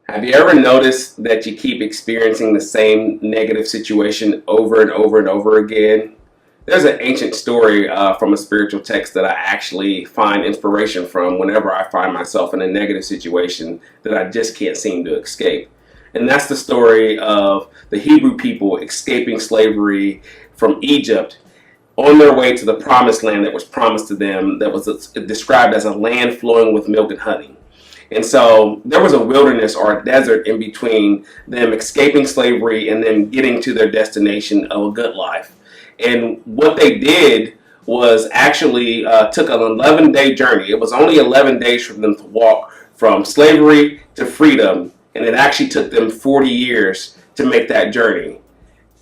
Have you ever noticed that you keep experiencing the same negative situation over and over and over again? There's an ancient story from a spiritual text that I actually find inspiration from whenever I find myself in a negative situation that I just can't seem to escape. And that's the story of the Hebrew people escaping slavery from Egypt on their way to the promised land that was promised to them, that was described as a land flowing with milk and honey. And so there was a wilderness or a desert in between them escaping slavery and then getting to their destination of a good life. And what they did was actually took an 11-day journey. It was only 11 days for them to walk from slavery to freedom, and it actually took them 40 years to make that journey.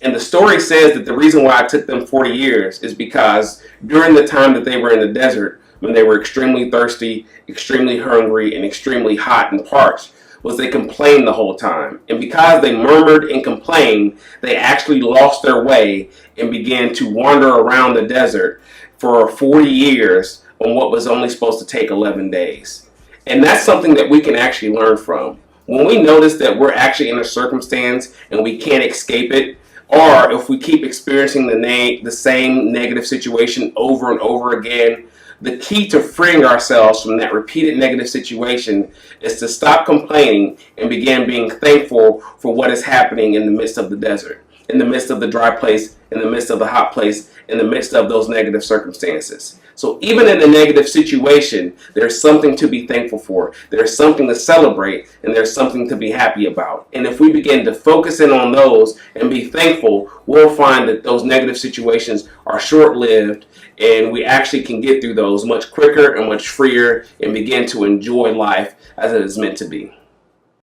And the story says that the reason why it took them 40 years is because during the time that they were in the desert, when they were extremely thirsty, extremely hungry, and extremely hot and parched, was they complained the whole time. And because they murmured and complained, they actually lost their way and began to wander around the desert for 40 years on what was only supposed to take 11 days. And that's something that we can actually learn from. When we notice that we're actually in a circumstance and we can't escape it, or if we keep experiencing the same negative situation over and over again, the key to freeing ourselves from that repeated negative situation is to stop complaining and begin being thankful for what is happening in the midst of the desert, in the midst of the dry place, in the midst of the hot place, in the midst of those negative circumstances. So even in a negative situation, there's something to be thankful for. There's something to celebrate, and there's something to be happy about. And if we begin to focus in on those and be thankful, we'll find that those negative situations are short-lived, and we actually can get through those much quicker and much freer and begin to enjoy life as it is meant to be.